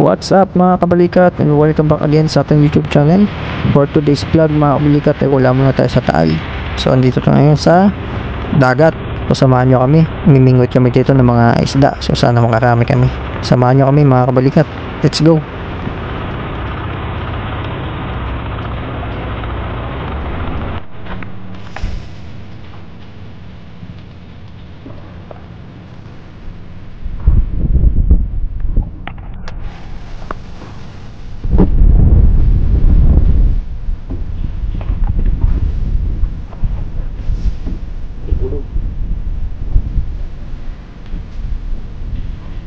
What's up mga kabalikat, and welcome back again sa ating YouTube channel. For today's vlog mga kabalikat ay wala muna tayo sa Taal. So andito tayo ngayon sa dagat. So samahan nyo kami, mimingot kami dito ng mga isda. So sana makarami kami. Samahan nyo kami mga kabalikat. Let's go.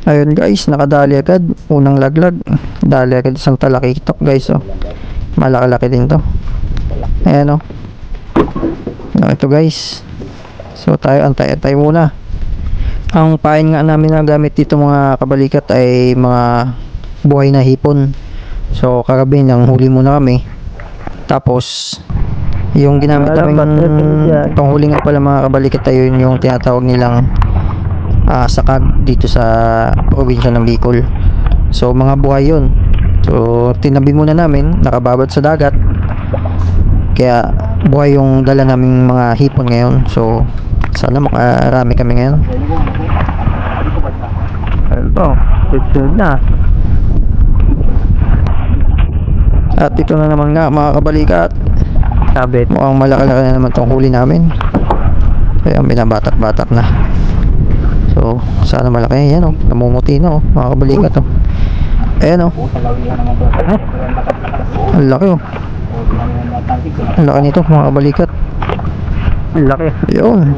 Ayun guys, nakadali agad. Unang laglag, dali agad isang talakitok guys. Oh, malaki-laki din to. Ayan oh. Ito guys. So tayo antay-antay muna. Ang pain nga namin na gamit dito mga kabalikat ay mga buhay na hipon. So kagabi nang huli muna kami. Tapos yung ginamit namin panghuli nga pala mga kabalikat ay yung tinatawag nilang sakag dito sa probinsya ng Bicol. So mga buhay yun. So tinabi muna namin, nakababad sa dagat. Kaya buhay yung dala naming mga hipon ngayon. So sana makarami kami ngayon. Ayun po, susunod na. At ito na naman nga mga kabalikat, sabit. Mukhang malaki-laki na naman tong huli namin. Kaya binabatak-batak na. So, sana malaki. Ayan o, namumuti na o, mga kabalikat o. Ayan o. Ang laki o. Ang laki nito, mga kabalikat. Ang laki. Ayun.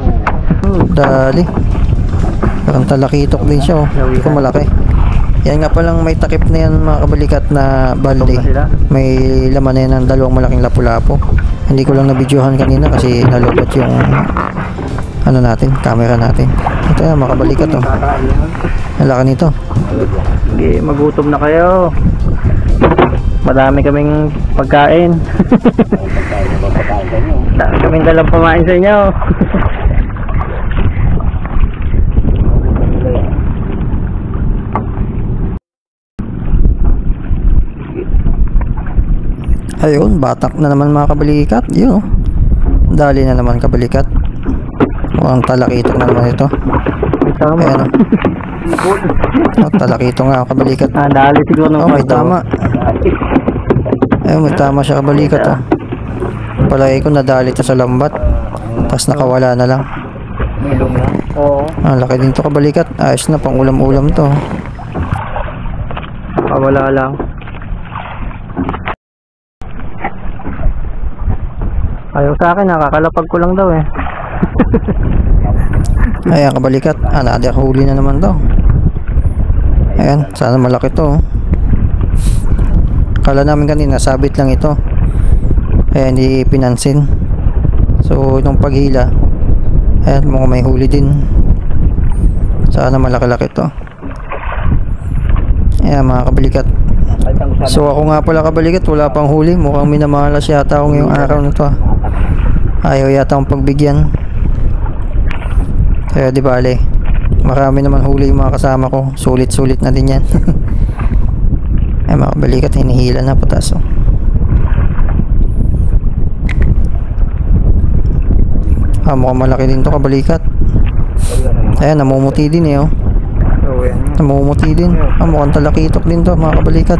Dali. Parang talakitok din siya o. Ito malaki. Yan nga palang may takip na yan mga kabalikat na balde. May laman na yan ng dalawang malaking lapu-lapo. Hindi ko lang nabidyohan kanina kasi nalobot yung ano natin, camera natin. Ito yan mga kabalikat oh. Ang laki nito. Sige, magutom na kayo. Madami kaming pagkain. Dami kaming dalang pamain sa inyo. Ayun, batak na naman mga kabalikat. Yun oh. Dali na naman kabalikat. Ang talakitok na naman ito. Ayan o. Talakitok nga kabalikat. Dali siguro ng may tama. Ayun, may tama siya kabalikat o. Palagi ko nadali ito sa lambat. Tapos nakawala na lang. Oo. Ang laki din ito kabalikat. Ayos na, pang ulam-ulam to. Nakawala lang. Ayaw sa akin, nakakalapag ko lang daw eh. Ayan kabalikat, another huli na naman daw. Ayan, sana malaki to. Kala namin kanina sabit lang ito. Ayan, hindi pinansin. So itong paghila, ayan, mukhang may huli din. Sana malaki-laki to. Ayan mga kabalikat. So ako nga pala kabalikat, wala pang huli. Mukhang minamalas yata ako ngayong araw na to. Ayaw yata akong pagbigyan. Kaya di bale, marami naman huli yung mga kasama ko. Sulit-sulit na din yan. Ay mga kabalikat, hinihila na patas oh. Mukhang malaki din to kabalikat. Ayan, namumuti din eh oh. Namumuti din. Mukhang talakitok din to mga kabalikat.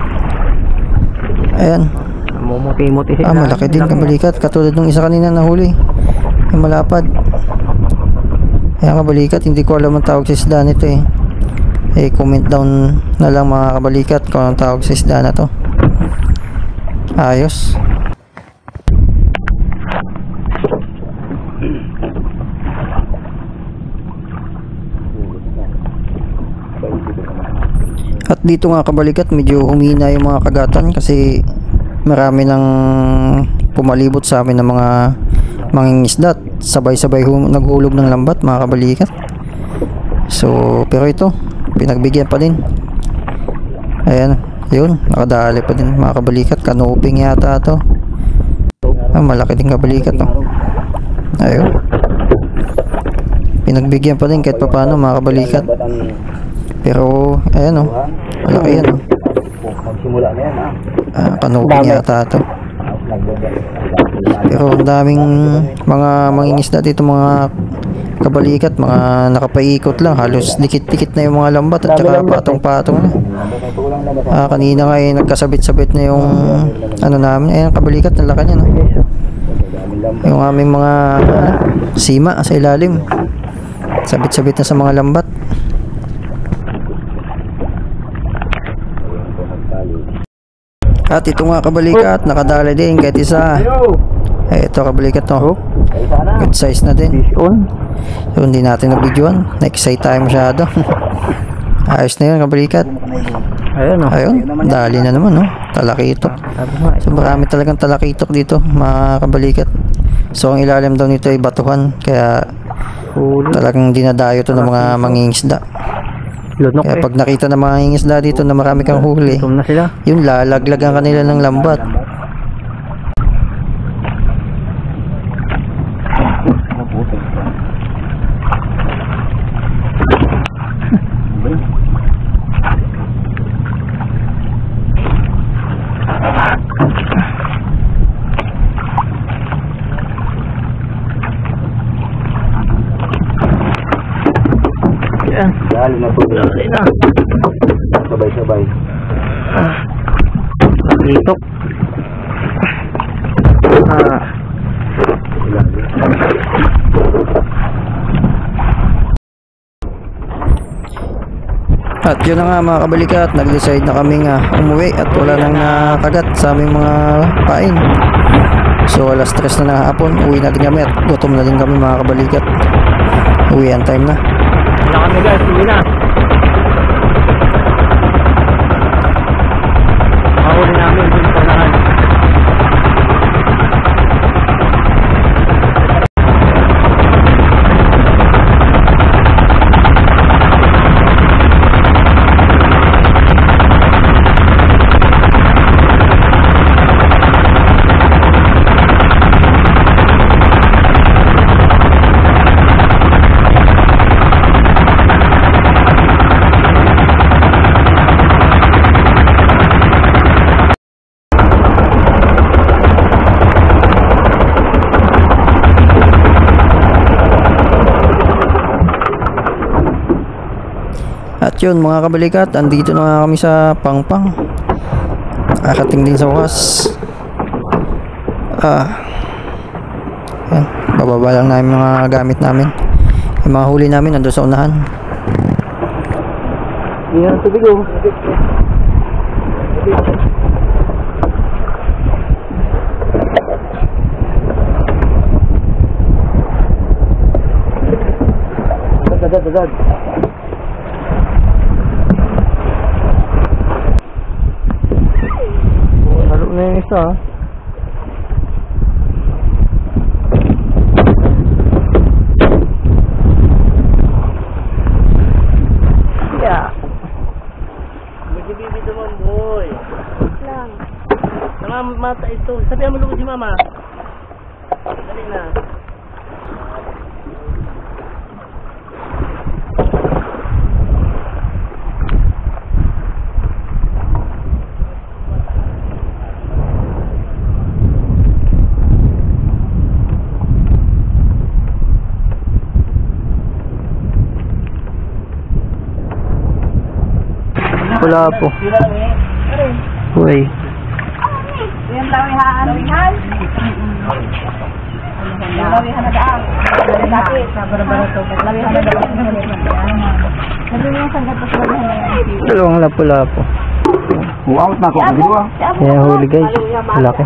Ayan, Namumuti-muti sila. malaki din kabalikat. Katulad nung isa kanina na huli, yung malapad. Ayan kabalikat, hindi ko alam ang tawag sa isda nito eh. Comment down na lang mga kabalikat kung anong tawag sa isda na to. Ayos. At dito nga kabalikat, medyo humina yung mga kagatan kasi marami nang pumalibot sa amin ng mga mangingisda. Sabay-sabay naghulog ng lambat mga kabalikat. So pero ito, pinagbigyan pa din. Ayan, yun, nakadali pa din mga kabalikat. Kanuping yata to. Malaki din kabalikat to. Ayun, pinagbigyan pa din kahit pa paano mga kabalikat. Pero ayan o, malaki yan o. Magsimula na yan, ha? Kanuping yata to. Pero ang daming mga mangingisda dito, mga kabalikat, mga nakapaikot lang, halos dikit-dikit na yung mga lambat at saka patong-patong na. Kanina nga nagkasabit-sabit na yung ano namin, ayun kabalikat, ang laki niya, no? Yung aming mga sima sa ilalim, sabit-sabit na sa mga lambat. At ito nga kabalikat, nakadali din kahit isa. Ito kabalikat to. Good size na din. So hindi natin na-videoan. Na-excite tayo masyado. Ayos na yun kabalikat. Ayun, dali na naman, no? Talakitok. So marami talagang talakitok dito, mga kabalikat. So ang ilalim daw nito ay batuhan. Kaya talagang dinadayo to ng mga mangingisda. Kaya pag nakita ng mga mangingisda dito na marami kang huli, yun, lalaglagan kanila ng lambat. Dali na po. Dali na. Sabay-sabay. Itok. At yun na nga mga kabalikat, nag-decide na kaming umuwi at wala nang nakagat sa aming mga pain. So alas 3 na ng hapon, uwi na din kami at gutom na din kami mga kabalikat. Uwian time na. Wala kami guys, uwi na. Makahuli namin dun sa unahan. At yun mga kabalikat, andito na nga kami sa Pangpang. Nakakating din sa wakas. Yan, bababa lang namin mga gamit namin. Yung mga huli namin nandun sa unahan. Yan, tubig oh. Dad. Halo na yung isa. Yeah. Magbibibi naman boy. Lang. Tama mata ito. Sabihan mo lugo si mama. Dali na. Wala po. Uy. Yung lawihan. Lawihan? Yung lawihan na daan. Laki. Lawihan na daan. Sabi mo yung sanggat pa sa lawihan na yan. Dalawang lapo-lapo. Wow, na ako. Kaya huli guys. Laki.